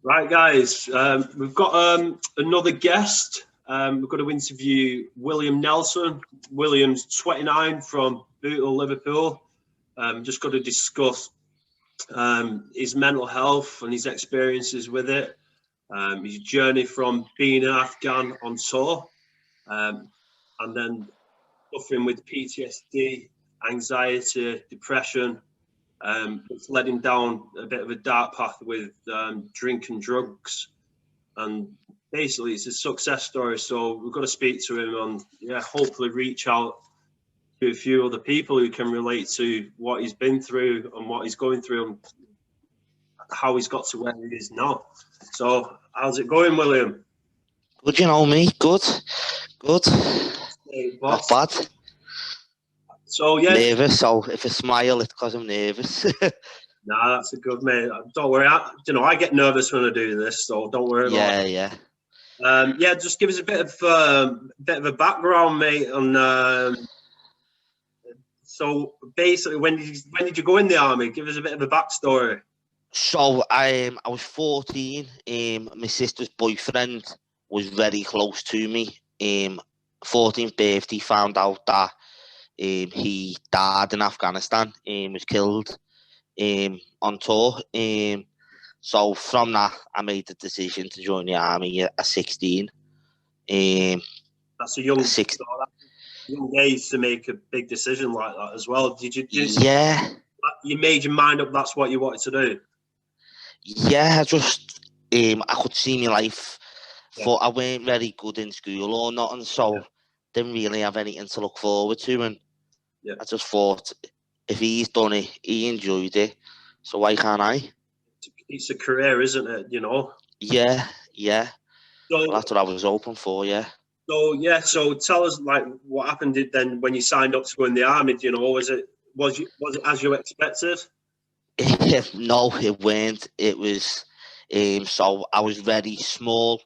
Right, guys, we've got another guest. We've got to interview William Nelson. William's 29 from Bootle, Liverpool. Just got to discuss his mental health and his experiences with it, his journey from being an Afghan on tour, and then suffering with PTSD, anxiety, depression. It's led him down a bit of a dark path with drink and drugs, and basically it's a success story. So we've got to speak to him and hopefully reach out to a few other people who can relate to what he's been through and what he's going through and how he's got to where he is now. So how's it going, William? Good, you know me. Good. Hey, Not bad. So yeah, nervous. So if I smile, it's because I'm nervous. Nah, that's a good mate. Don't worry. I get nervous when I do this, so don't worry about it. Yeah. Just give us a bit of a background, mate. So basically, when did you go in the army? Give us a bit of a backstory. So I was 14. My sister's boyfriend was very close to me. 14th birthday, found out that he died in Afghanistan. Was killed on tour. So from that, I made the decision to join the army at 16. That's a young age to make a big decision like that as well. Did you? Yeah. You made your mind up. That's what you wanted to do. Yeah, just I could see my life. But I weren't very good in school or nothing, so didn't really have anything to look forward to. And I just thought, if he's done it, he enjoyed it, so why can't I? It's a career, isn't it? You know. Yeah. So that's what I was hoping for. Yeah. So tell us, like, what happened then when you signed up to go in the army. You know, was it as you expected? No, it weren't. It was. So I was very small,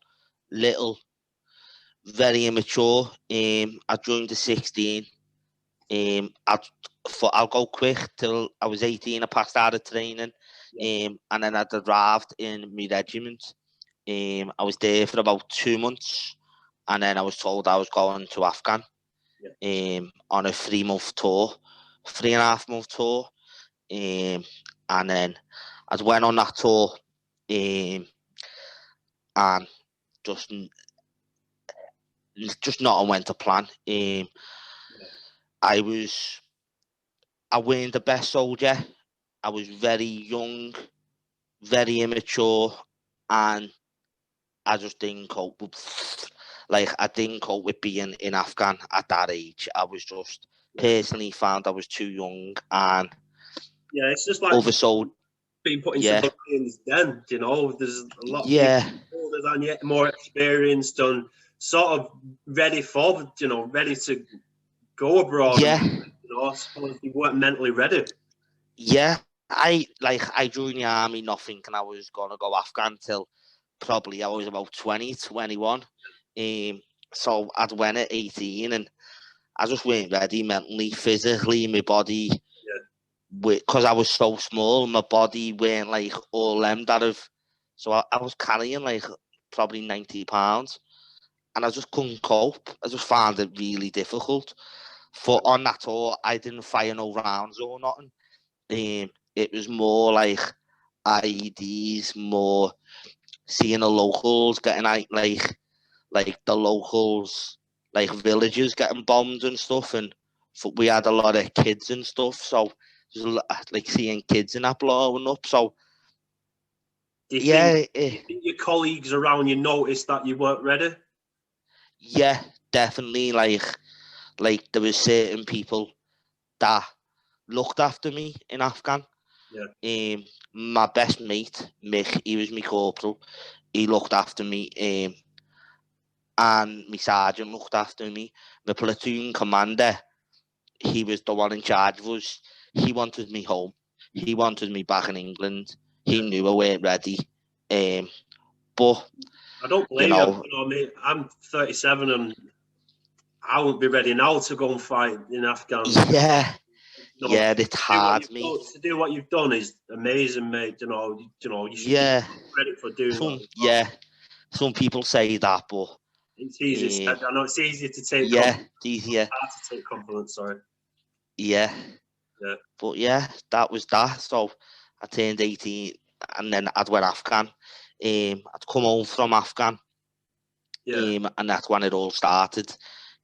little, very immature. I joined the 16. I'll go quick till I was 18. I passed out of training, and then I arrived in my regiment. I was there for about 2 months, and then I was told I was going to Afghan on a 3-month tour, 3.5-month tour. And then I went on that tour, and just not went to plan. I weren't the best soldier. I was very young, very immature, and I just didn't cope with. I didn't cope with being in Afghan at that age. I was just personally found I was too young, and it's just like being put into the lion's den. You know, there's a lot of people older than you, more experienced, and sort of ready to go abroad. Yeah. I suppose you weren't mentally ready. Yeah, I joined the army not thinking I was gonna go Afghan till probably I was about 20, 21. So I'd went at 18, and I just weren't ready mentally, physically, my body. Because I was so small, my body weren't like all them that have. So I was carrying like probably 90 pounds, and I just couldn't cope. I just found it really difficult. For on that tour, I didn't fire no rounds or nothing. It was more like IEDs, more seeing the locals getting out, like the locals, like villages getting bombed and stuff, and we had a lot of kids and stuff, so like seeing kids and that blowing up. So do you think your colleagues around you noticed that you weren't ready? Yeah, definitely. Like there was certain people that looked after me in Afghan. My best mate, Mick, he was my corporal. He looked after me. And my sergeant looked after me. My platoon commander, he was the one in charge of us. He wanted me home. He wanted me back in England. He knew I weren't ready. But I don't blame you. You know, I mean, I'm 37 and I wouldn't be ready now to go and fight in Afghanistan. No, it's hard, mate. To do what you've done is amazing, mate. You know, you should Yeah, get credit for doing what you've done. yeah. Some people say that, but It's easier said. I know it's easier to take. Yeah, it's easier. Hard to take compliments. Sorry. Yeah. Yeah. But yeah, that was that. So I turned 18, and then I'd went Afghan. I'd come home from Afghan. Yeah. And that's when it all started.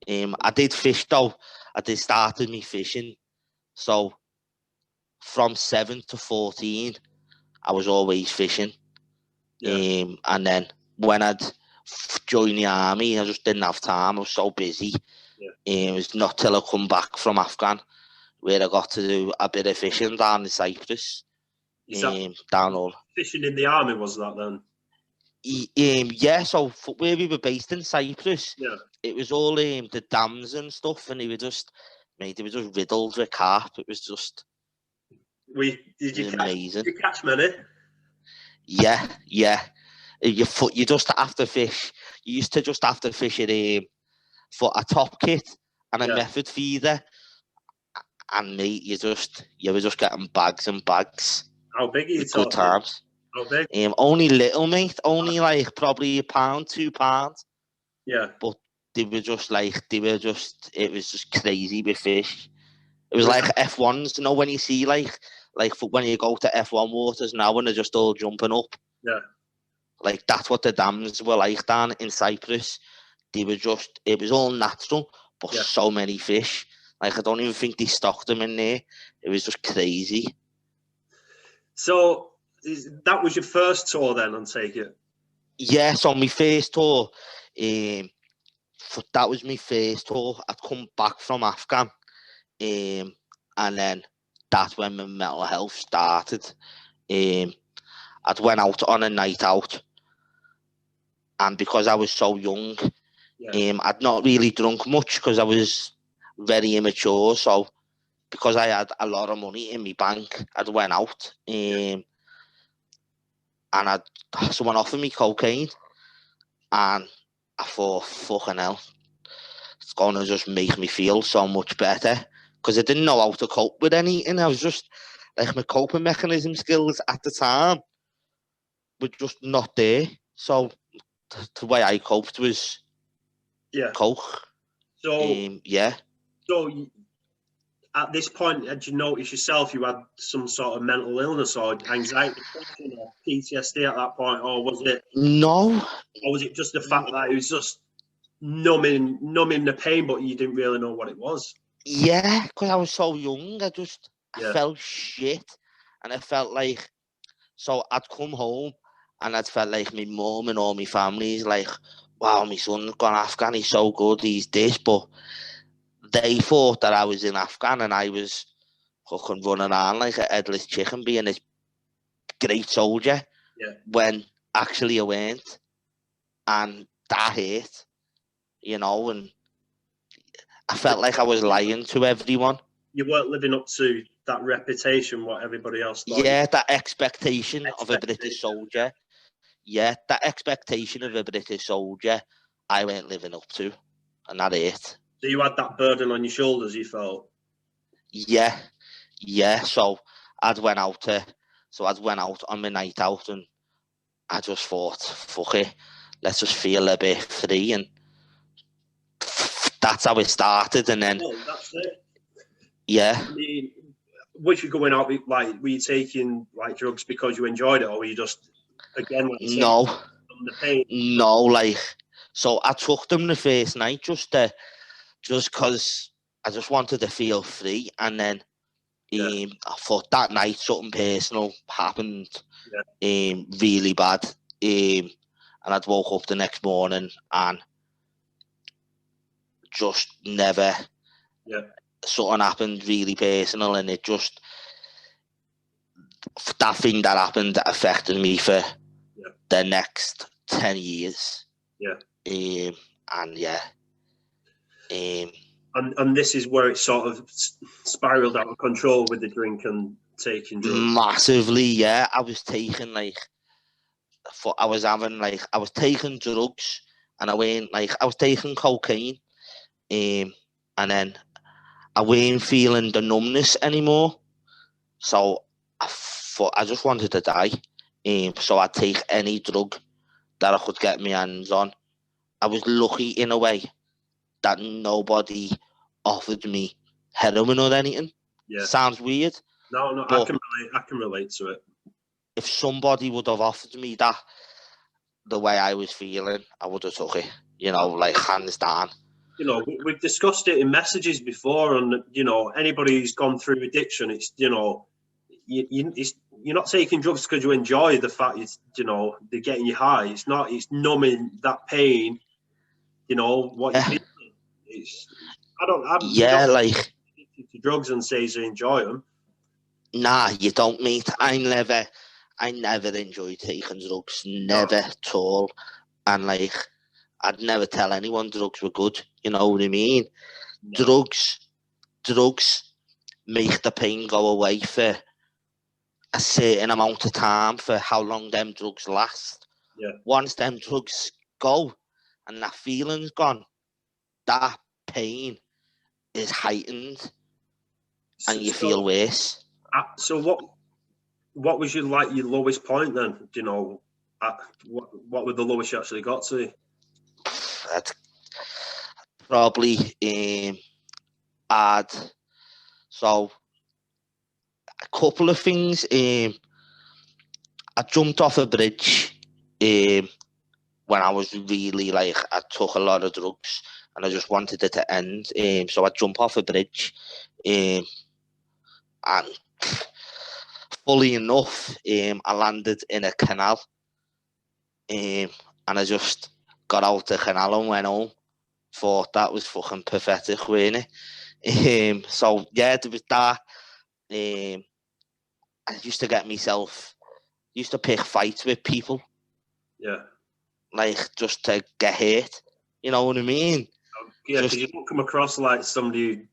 I did fish though. I did started me fishing. So from 7 to 14, I was always fishing. Yeah. And then when I'd joined the army, I just didn't have time. I was so busy. Yeah. It was not till I come back from Afghan where I got to do a bit of fishing down in Cyprus. Is that down all fishing in the army? Was that then? Yeah, so where we were based in Cyprus, Yeah. it was all the dams and stuff, and they were just riddled with carp. It was just Did you amazing. Did you catch many? Yeah. You just have to fish. You used to just have to fish it for a top kit and a method feeder, and mate, you were just getting bags and bags. How big are you talking? Good times. How big? Only little, mate. Only like probably £1, £2. Yeah. But it was just crazy with fish. It was like F1s, when you see like when you go to F1 waters now when they're just all jumping up. Yeah. Like that's what the dams were like down in Cyprus. It was all natural, but so many fish. Like I don't even think they stocked them in there. It was just crazy. So that was your first tour then, I take it? Yeah, so my first tour, that was my first tour. I'd come back from Afghan, and then that's when my mental health started. I'd went out on a night out, and because I was so young, I'd not really drunk much because I was very immature. So because I had a lot of money in my bank, I'd went out, and someone offered me cocaine, and I thought, fucking hell, it's going to just make me feel so much better, because I didn't know how to cope with anything. I was just, like, my coping mechanism skills at the time were just not there. So the way I coped was coke. So, yeah. So at this point, had you noticed yourself you had some sort of mental illness or anxiety or PTSD at that point, or was it? No. Or was it just the fact that it was just numbing the pain, but you didn't really know what it was? Yeah, because I was so young. I felt shit, and I felt like, so I'd come home and I'd felt like my mum and all my family's like, wow, my son's gone Afghan, he's so good, he's this, but they thought that I was in Afghan and I was fucking running around like a headless chicken being this great soldier, when actually I weren't, and that hurt, and I felt like I was lying to everyone. You weren't living up to that reputation, what everybody else thought. Yeah, that expectation of a British soldier. Yeah, that expectation of a British soldier, I weren't living up to, and that hurt. So you had that burden on your shoulders, you felt? Yeah. So I'd went out on my night out, and I just thought, fuck it, let's just feel a bit free, and that's how it started. And then, that's it. Yeah. I mean, was you going out, like, were you taking like drugs because you enjoyed it, or were you just, again, like, no, the pain? No, like, so I took them the first night just because I just wanted to feel free, and then I thought that night something personal happened, really bad, and I'd woke up the next morning and just never, something happened really personal, and it just, that thing that happened affected me for the next 10 years. And this is where it sort of spiraled out of control with the drink and taking drugs. Massively, yeah. I was taking I was taking drugs, and I was taking cocaine, and then I weren't feeling the numbness anymore. So I thought I just wanted to die. So I'd take any drug that I could get my hands on. I was lucky in a way that nobody offered me heroin or anything. Yeah. Sounds weird. No, I can relate to it. If somebody would have offered me that, the way I was feeling, I would have took it. You know, like hands down. You know, we've discussed it in messages before, and you know, anybody who's gone through addiction, it's, you know, you're not taking drugs because you enjoy the fact it's, you know, they're getting you high. It's numbing that pain. You know what you feel. I'm like addicted to drugs and says you enjoy them. Nah, you don't, mate. I never enjoyed taking drugs, never at all. And like, I'd never tell anyone drugs were good. You know what I mean? No. Drugs make the pain go away for a certain amount of time, for how long them drugs last. Yeah. Once them drugs go and that feeling's gone, that pain is heightened, and you feel worse. So what was your lowest point then? Do you know, what were the lowest you actually got to? I'd probably add, so a couple of things. I jumped off a bridge when I was really like, I took a lot of drugs and I just wanted it to end. So I jumped off a bridge, and fully enough, I landed in a canal, and I just got out the canal and went home. Thought that was fucking pathetic, wasn't it? So yeah, there was that. I used to pick fights with people. Yeah. Like, just to get hurt. You know what I mean? Yeah, because you don't come across like somebody who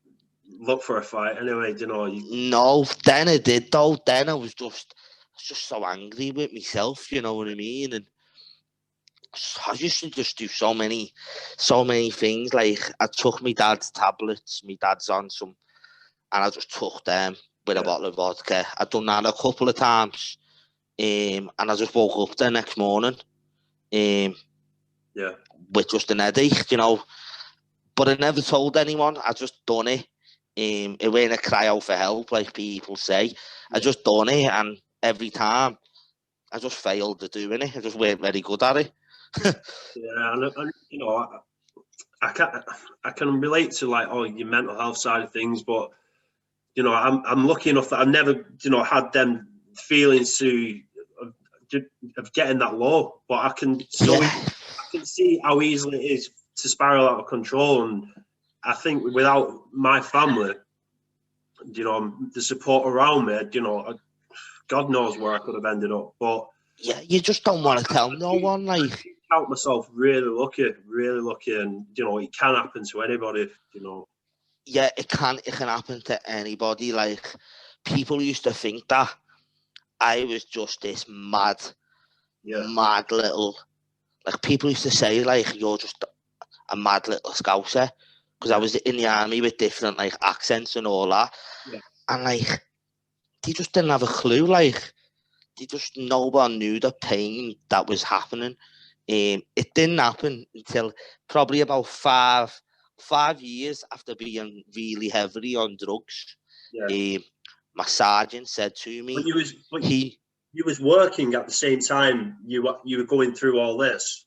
look for a fight anyway, do you know? No, then I did though. Then I was just so angry with myself, you know what I mean? And I used to just do so many things. Like, I took my dad's tablets, my dad's on some, and I just took them with a bottle of vodka. I'd done that a couple of times, and I just woke up the next morning, with just an headache, you know. But I never told anyone. I just done it. It wasn't a cry out for help, like people say. I just done it, and every time I just failed at doing it. I just weren't very good at it. Yeah, and you know, I can relate to like your mental health side of things, but you know, I'm lucky enough that I've never, you know, had them feelings of getting that low. But I can see how easily it is to spiral out of control, and I think without my family, you know, the support around me, you know, God knows where I could have ended up. But yeah, you just don't want to tell no one. Like, I count myself really lucky, and you know, it can happen to anybody, you know. Yeah, it can happen to anybody. Like, people used to think that I was just this mad little. Like, people used to say, like, you're just a mad little Scouser, because I was in the army with different like accents and all that, and like, they just didn't have a clue. Like, no one knew the pain that was happening. It didn't happen until probably about 5 years after being really heavily on drugs. My sergeant said to me, you was working at the same time you were going through all this.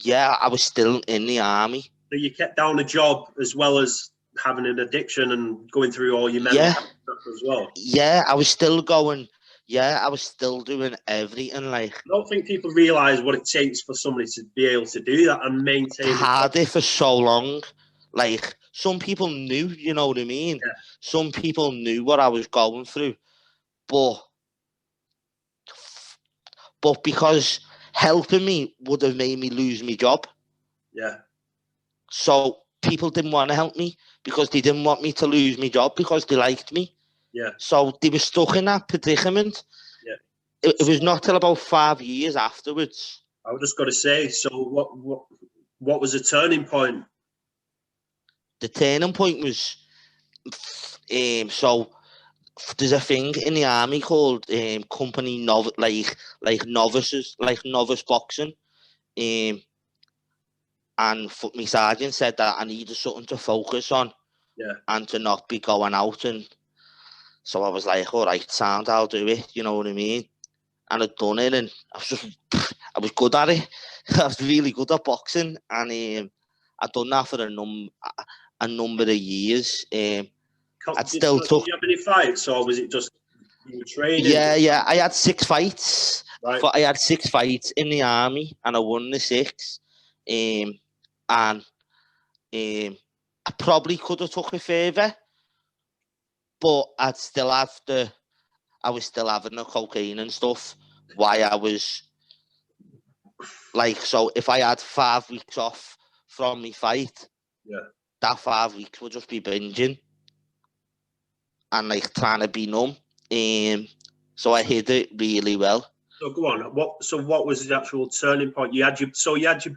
Yeah, I was still in the army. So you kept down a job as well as having an addiction and going through all your mental health stuff as well. Yeah, I was still going. Yeah, I was still doing everything. Like, I don't think people realise what it takes for somebody to be able to do that and maintain. Had it for so long. Like, some people knew, you know what I mean? Yeah. Some people knew what I was going through, but because helping me would have made me lose my job. Yeah. So people didn't want to help me because they didn't want me to lose my job because they liked me. Yeah. So they were stuck in that predicament. Yeah. It was not till about 5 years afterwards. I was just going to say, so what was the turning point? The turning point was So there's a thing in the army called company like novices, like novice boxing. And my sergeant said that I needed something to focus on, and to not be going out. And so I was like, all right, sound, I'll do it. You know what I mean? And I'd done it, and I was good at it. I was really good at boxing, and I'd done that for a number of years. I'd still took. Did you have any fights, or was it just you were training? Yeah. I had 6 fights. Right. I had 6 fights in the army, and I won the 6. And I probably could have took it further, but I was still having the cocaine and stuff while I was like, so if I had 5 weeks off from my fight, that 5 weeks would just be binging and like trying to be numb. So I hid it really well. So go on. What was the actual turning point? You had your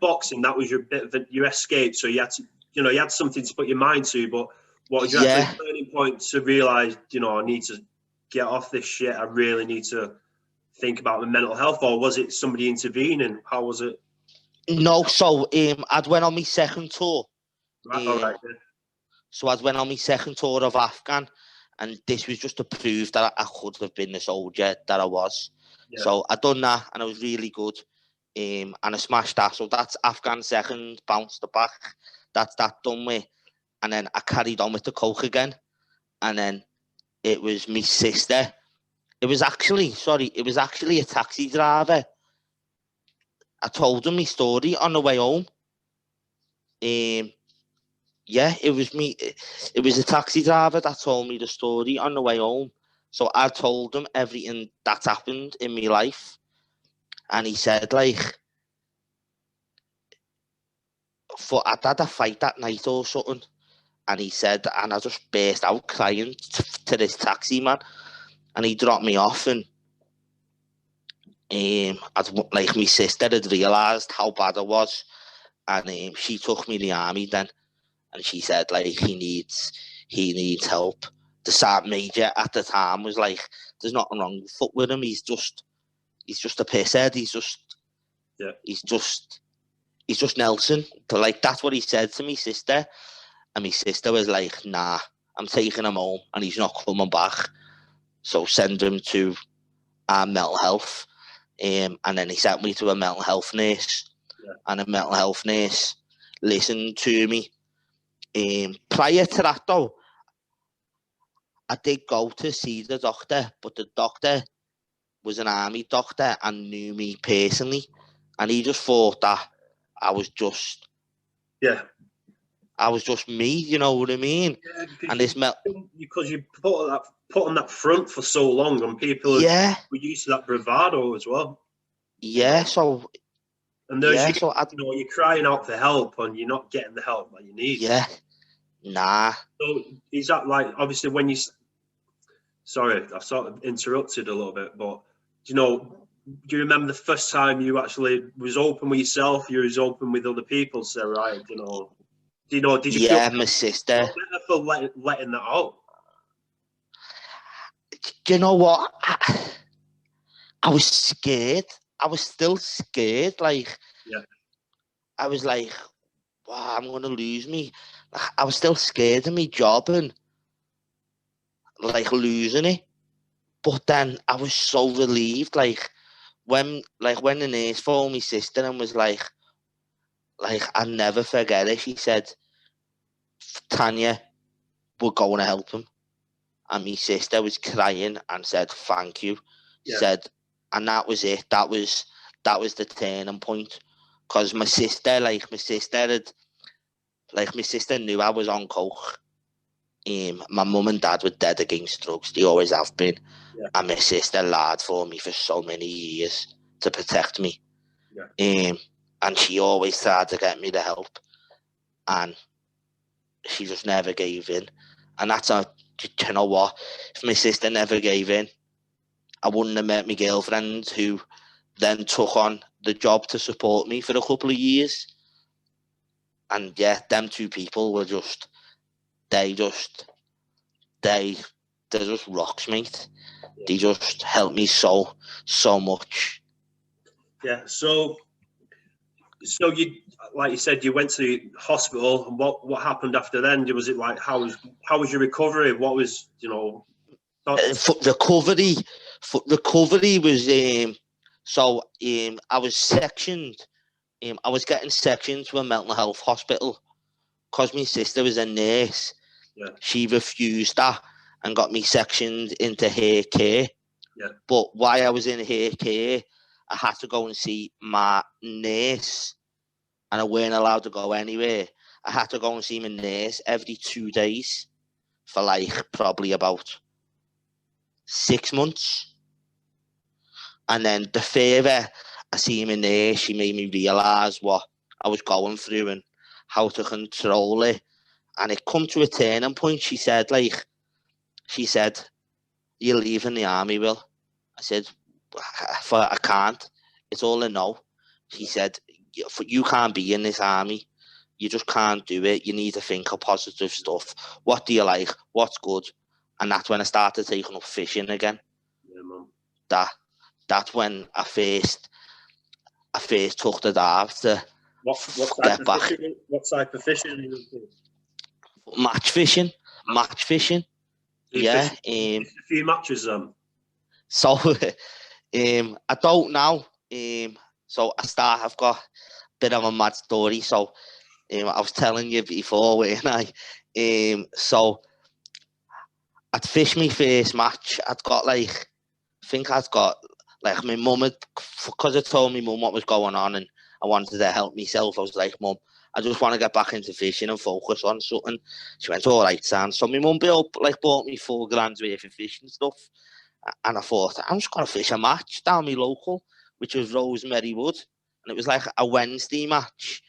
boxing. That was your bit of your escape. So you had to, you had something to put your mind to. But what was your actual turning point to realize, I need to get off this shit. I really need to think about my mental health. Or was it somebody intervening? How was it? No. So I'd went on my second tour. Right. All right. So I'd went on my second tour of Afghan, and this was just to prove that I could have been the soldier that I was. Yeah. So I done that, and I was really good. And I smashed that. So that's Afghan second, bounced back. That's that done with. And then I carried on with the coke again. And then it was my sister. It was actually a taxi driver. I told him my story on the way home. Yeah, it was me. It was a taxi driver that told me the story on the way home. So I told him everything that's happened in my life. And he said, like, I'd had a fight that night or something. And he said, and I just burst out crying to this taxi man. And he dropped me off. And like my sister had realised how bad I was. And she took me to the army then. And she said, like, he needs help. The sergeant major at the time was like, there's nothing wrong with him. He's just a pisshead. He's just Nelson. Like, that's what he said to me sister. And my sister was like, nah, I'm taking him home and he's not coming back. So send him to our mental health. And then he sent me to a mental health nurse. Yeah. And a mental health nurse listened to me. Prior to that, though, I did go to see the doctor, but the doctor was an army doctor and knew me personally, and he just thought that I was just me, you know what I mean? Yeah, because you put on that front for so long, and people were used to that bravado as well. Yeah, so. And you're crying out for help, and you're not getting the help that you need. Yeah. Nah. So is that like, obviously when you, sorry, I've sort of interrupted a little bit, but do you remember the first time you actually was open with yourself, you was open with other people, so right, did you feel my sister better for letting that out? Do you know what? I was scared. I was still scared. Like, I was like, wow, I'm going to lose me. I was still scared of my job and like losing it. But then I was so relieved. Like when the nurse phoned my sister and was like I'll never forget it. She said, Tanya, we're going to help him. And my sister was crying and said, thank you. She said, and that was it. That was the turning point. Because my sister knew I was on coke. My mum and dad were dead against drugs. They always have been. Yeah. And my sister lied for me for so many years to protect me. Yeah. And she always tried to get me the help. And she just never gave in. And you know what? If my sister never gave in, I wouldn't have met my girlfriend, who then took on the job to support me for a couple of years. And yeah, them two people were they just they're just rocks, mate. They just help me so much. Yeah. So you, like you said, you went to the hospital, and what happened after then? Was it like how was your recovery? What was For recovery was I was sectioned. I was getting sectioned to a mental health hospital because my sister was a nurse. Yeah. She refused that and got me sectioned into her care. Yeah. But while I was in her care, I had to go and see my nurse, and I weren't allowed to go anywhere. I had to go and see my nurse every 2 days for like probably about 6 months. And then the further I see my nurse, she made me realise what I was going through and how to control it. And it come to a turning point. She said, "You're leaving the army, Will." I said, "I can't. It's all a no." She said, "You can't be in this army. You just can't do it. You need to think of positive stuff. What do you like? What's good?" And that's when I started taking up fishing again. Yeah, man. That's when I first took the dive to get back. What type of fishing? Match fishing. Yeah. A few matches. So I don't know. So I've got a bit of a mad story. So I was telling you before, weren't I? So I'd fished my first match. I think I'd got like my mum had, because I told my mum what was going on and I wanted to help myself. I was like, "Mum, I just want to get back into fishing and focus on something." She went, "All right, son." So my mum bought me £4,000 worth of fishing stuff. And I thought, I'm just going to fish a match down my local, which was Rosemary Wood. And it was like a Wednesday match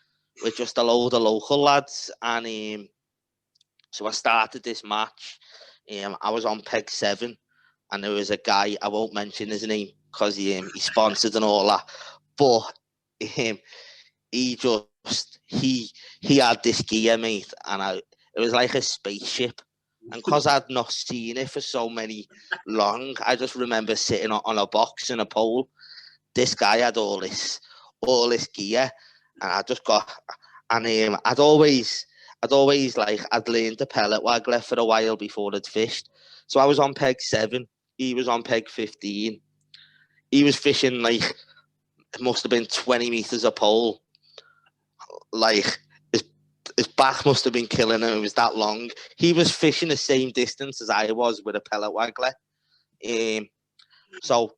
with just a load of local lads. And so I started this match. I was on peg 7. And there was a guy, I won't mention his name because he sponsored and all that. But he had this gear, mate. And it was like a spaceship. And because I'd not seen it for so many long, I just remember sitting on a box and a pole. This guy had all this gear, and I just got, and I'd always I'd learned the pellet waggler for a while before I'd fished. So I was on peg 7, he was on peg 15. He was fishing like, it must have been 20 meters a pole. Like, his back must have been killing him. It was that long. He was fishing the same distance as I was with a pellet waggler. So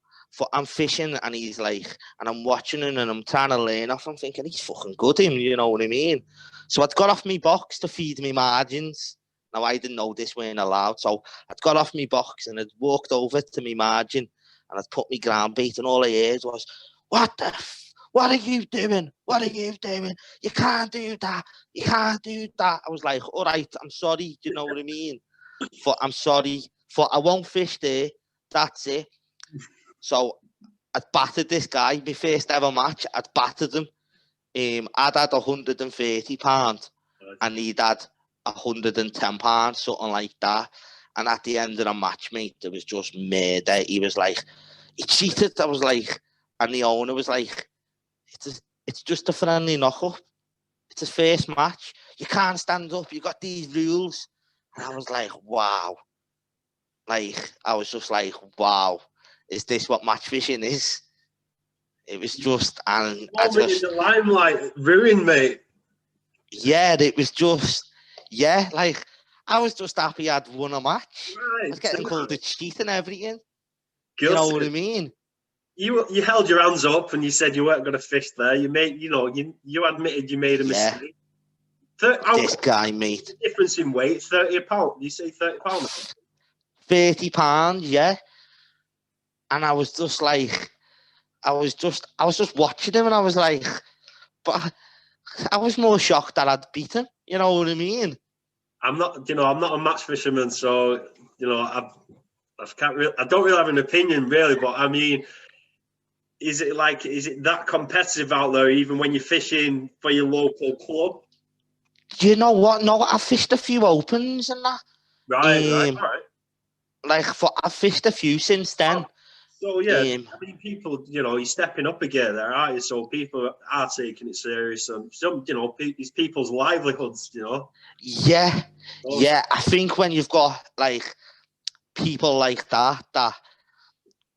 I'm fishing, and he's like, and I'm watching him, and I'm trying to learn off. I'm thinking, he's fucking good, him. You know what I mean? So I'd got off my box to feed me margins. Now I didn't know this weren't allowed, so I'd got off my box and I'd walked over to my margin, and I'd put my ground bait, and all I heard was, "What are you doing? What are you doing? You can't do that. You can't do that." I was like, "All right, I'm sorry." Do you know what I mean? I'm sorry. I won't fish there. That's it. So I'd battered this guy. My first ever match, I'd battered him. I'd had £130 and he'd had £110, something like that. And at the end of the match, mate, there was just murder. He was like, he cheated. I was like, and the owner was like, it's just a friendly knock-up. It's his first match. You can't stand up. You got these rules. And I was like, wow. Like, I was just like, wow. Is this what match fishing is? It was just, and I just, in the limelight, ruined, mate. Yeah, it was just, yeah, like, I was just happy I'd won a match. Right, I was getting called a cheat and everything. Guilty. You know what I mean? You held your hands up and you said you weren't going to fish there. You admitted you made a mistake. This guy, mate. Difference in weight, £30. You say £30? £30, yeah. And I was just like, I was just watching him, and I was like, but I was more shocked that I'd beat him. You know what I mean? I'm not a match fisherman, so I don't really have an opinion really. But I mean, is it that competitive out there, even when you're fishing for your local club? Do you know what? No, I fished a few opens and that. Right, all right. Like I've fished a few since then. So yeah, I mean, people, you're stepping up again there, aren't you? So people are taking it serious, and some, these people's livelihoods, Yeah, yeah. I think when you've got like people like that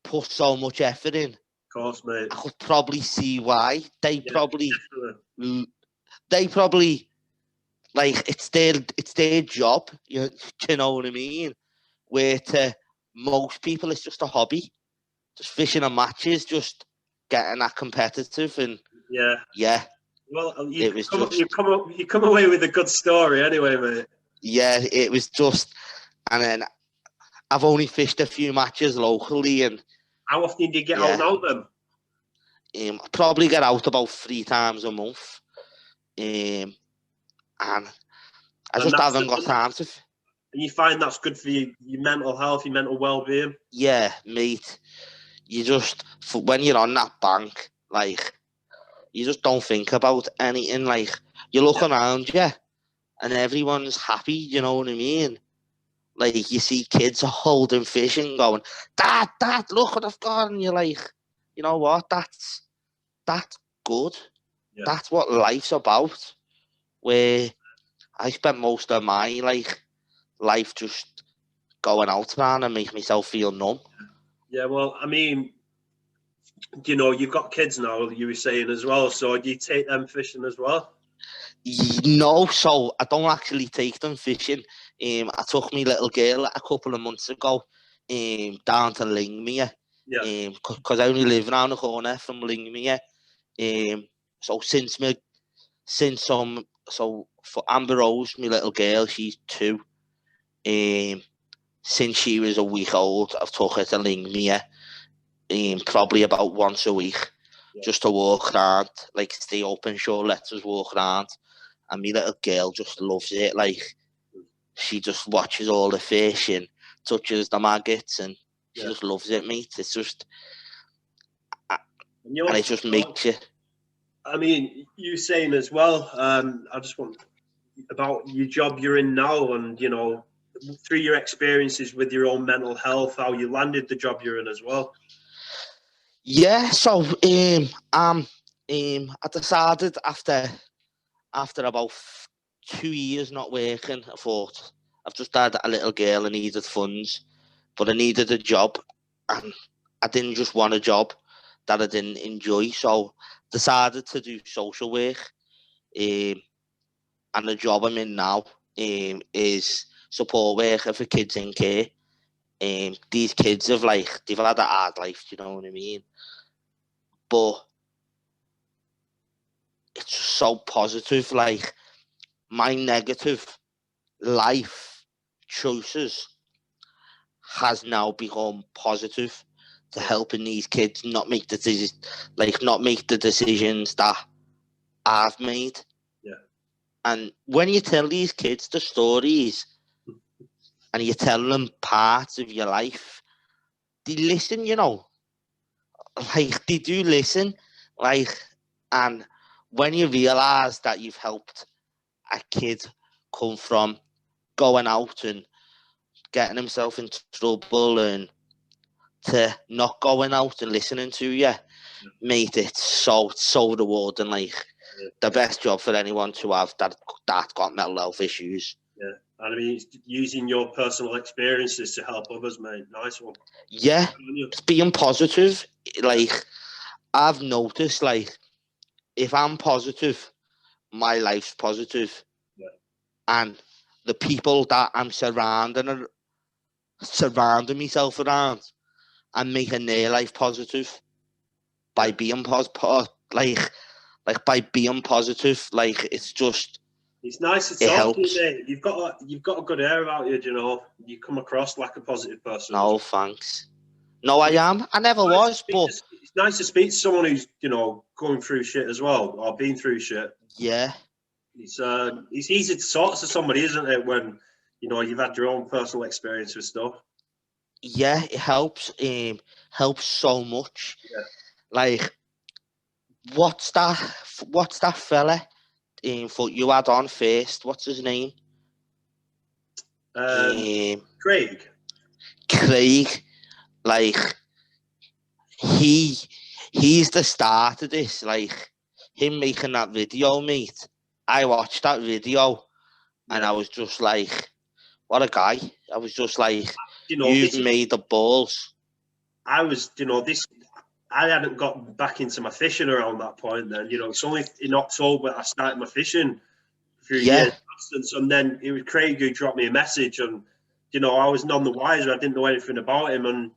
put so much effort in, Of course, mate. I could probably see why they probably like it's their job. You know what I mean? Where to most people it's just a hobby, just fishing and matches, just getting that competitive, and yeah. Well, you come away with a good story anyway, mate. Yeah, it was just, and then I've only fished a few matches locally, and how often do you get out now then? I probably get out about 3 times a month, and I just haven't got time to. And you find that's good for your mental health, your mental well-being? Yeah, mate. You just, when you're on that bank, like, you just don't think about anything. Like, you look around you, and everyone's happy, you know what I mean? Like, you see kids holding fish and going, Dad, look what I've got. And you're like, you know what? That's good. Yeah. That's what life's about. Where I spent most of my life just going out, man, and make myself feel numb. Yeah, well, I mean, you've got kids now, you were saying as well. So do you take them fishing as well? No, so I don't actually take them fishing. I took my little girl a couple of months ago down to Lingmere. Yeah. Because I only live around the corner from Lingmere. So so for Amber Rose, my little girl, she's 2. Since she was a week old, I've took her to Lingmere. Probably about once a week, just to walk around, like stay open, sure, let us walk around. And my little girl just loves it. Like, she just watches all the fish and touches the maggots, and she just loves it, mate. It's just, and it just makes you. I mean, you saying as well, I just want about your job you're in now, and, through your experiences with your own mental health, how you landed the job you're in as well. Yeah, so I decided after about 2 years not working, I thought, I've just had a little girl, I needed funds, but I needed a job, and I didn't just want a job that I didn't enjoy, so decided to do social work, and the job I'm in now is support worker for kids in care. These kids have they've had a hard life, you know what I mean? But it's just so positive. Like, my negative life choices has now become positive to helping these kids not make the decisions that I've made. Yeah. And when you tell these kids the stories and you tell them parts of your life, they listen, they do listen, and when you realize that you've helped a kid come from going out and getting himself into trouble and to not going out and listening to you, mate, it's so rewarding. The best job for anyone to have that got mental health issues. Yeah, and I mean, it's using your personal experiences to help others, mate. Nice one. Yeah, it's being positive. I've noticed, if I'm positive, my life's positive. Yeah. And the people that I'm surrounding myself around and making their life positive by being by being positive. It's just, it's nice to talk to you, mate. You've got a good air about you, you come across like a positive person. No, thanks. No, I am. I never was, but it's nice to speak to someone who's, going through shit as well, or been through shit. Yeah. It's easy to talk to somebody, isn't it, when you've had your own personal experience with stuff. Yeah, it helps. Helps so much. Yeah. What's that fella? For you had on first. What's his name? Craig, like he's the start of this. Like him making that video, mate. I watched that video and I was just like, what a guy. I was just like, you've made the balls. I was, I hadn't got back into my fishing around that point then. It's only in October I started my fishing for a year. And then it was Craig who dropped me a message, and, I was none the wiser. I didn't know anything about him. And,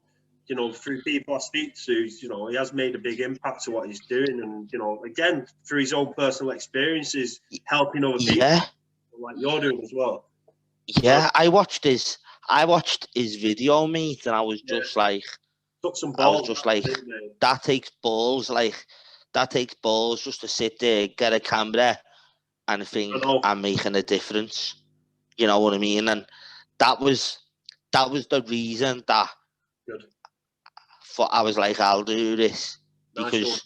through people I speak to, he has made a big impact to what he's doing. And, again, through his own personal experiences, helping other people, like you're doing as well. Yeah, I watched his video, mate, and I was just like, that takes balls. Like, that takes balls just to sit there, get a camera, and think I'm making a difference. You know what I mean? And that was the reason that I was like, I'll do this, because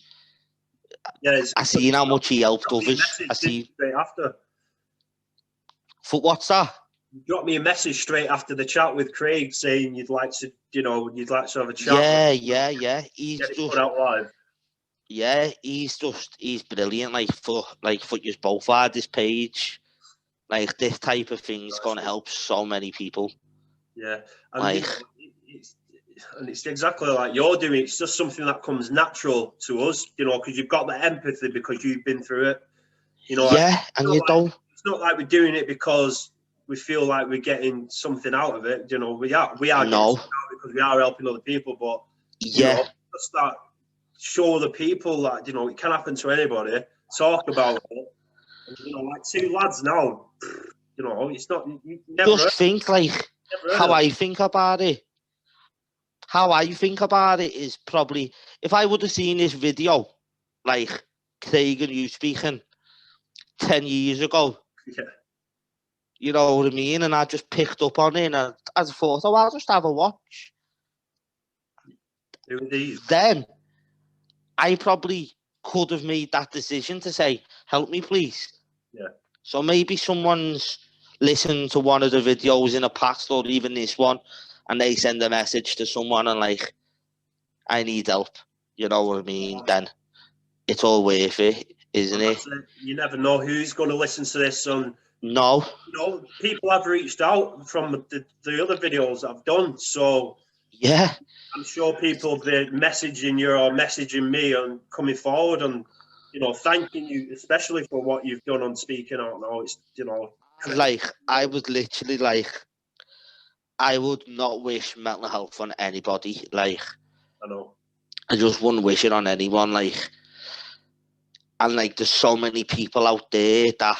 I seen how much he helped others. I see. Straight after. For what's that? You dropped me a message straight after the chat with Craig saying you'd like to have a chat. Yeah. He's just put out live. Yeah, he's brilliant. Like for you both had this page, like this type of thing is going to help so many people. Yeah, and it's exactly like you're doing. It's just something that comes natural to us, because you've got the empathy because you've been through it. And you don't. It's not like we're doing it because we feel like we're getting something out of it. We are getting something out because we are helping other people. But just that show the people that it can happen to anybody. Talk about it. And, like two lads now. It's not. You never just think like how I think about it. How I think about it is probably if I would have seen this video, like Craig and you speaking 10 years ago. Yeah. You know what I mean? And I just picked up on it and I thought, I'll just have a watch. Then I probably could have made that decision to say, help me, please. Yeah. So maybe someone's listened to one of the videos in the past or even this one and they send a message to someone and like, I need help. You know what I mean? Then it's all worth it, isn't it? You never know who's going to listen to this. No. People have reached out from the other videos I've done. So yeah, I'm sure people have been messaging you or messaging me and coming forward and, thanking you, especially for what you've done on speaking out now. It's, like, I would literally, like, I would not wish mental health on anybody. Like, I know. I just wouldn't wish it on anyone. Like, and like, there's so many people out there that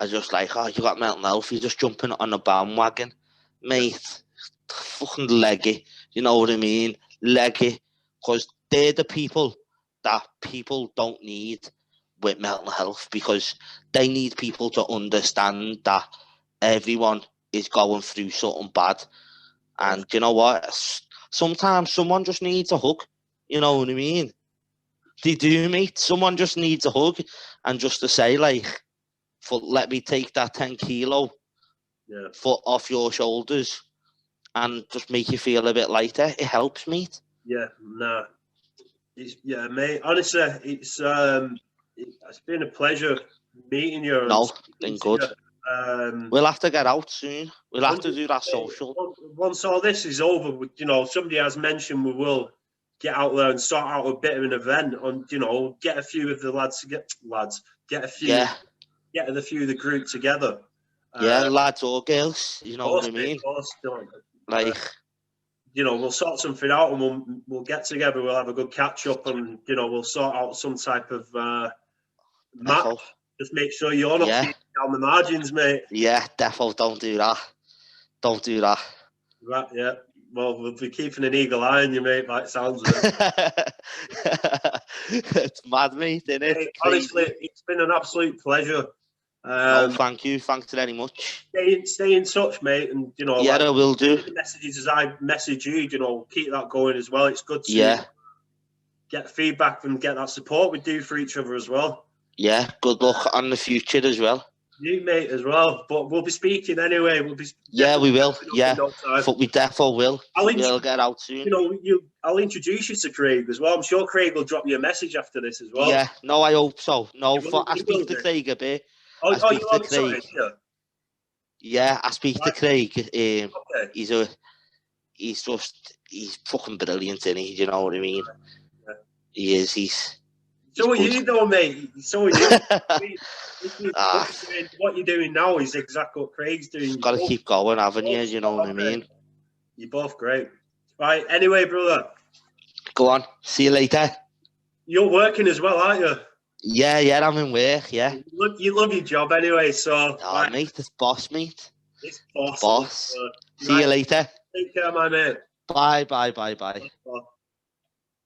are just like, oh, you got mental health, you're just jumping on a bandwagon. Mate, fucking leg it. You know what I mean? Leg it. Because they're the people that people don't need with mental health, because they need people to understand that everyone is going through something bad. And you know what? Sometimes someone just needs a hug. You know what I mean? They do, mate. Someone just needs a hug and just to say, like, let me take that 10 kilo foot off your shoulders and just make you feel a bit lighter. It helps, mate. Yeah, nah. Mate. Honestly, it's been a pleasure meeting you. No, been good. We'll have to get out soon. We'll have to do that social. Once all this is over, somebody has mentioned we will get out there and sort out a bit of an event and, get a few of the lads, get a few of the group together. Lads or girls, you know what I mean? Like, we'll sort something out and we'll get together. We'll have a good catch up and, we'll sort out some type of match. Just make sure you're not feeding down the margins, mate. Yeah, defo, don't do that. Don't do that. Right, yeah. Well, we'll be keeping an eagle eye on you, mate, by the sounds of it. It's mad, mate, isn't it? Hey, honestly, it's been an absolute pleasure. Thank you. Thanks very much. Stay in touch, mate, and I will do. The messages as I message you, keep that going as well. It's good to get feedback and get that support we do for each other as well. Yeah, good luck on the future as well. You, mate, as well. But we'll be speaking anyway. We'll be. Yeah, we will. Yeah, no but we definitely will. We'll get out soon. You know, I'll introduce you to Craig as well. I'm sure Craig will drop you a message after this as well. Yeah, no, I hope so. No, I speak to Craig a bit. I speak to Craig. Yeah, I speak to Craig. Okay. He's fucking brilliant, isn't he? Do you know what I mean? Yeah. He is. He's so are you, though, mate. So are you. What you're doing now is exactly what Craig's doing. You've got to keep going, haven't you? You know what I mean? You're both great. Right. Anyway, brother. Go on. See you later. You're working as well, aren't you? Yeah, I'm in work, yeah. You love your job anyway, so... Oh, mate, it's boss, mate. It's boss. Boss. See you later. Take care, my mate. Bye.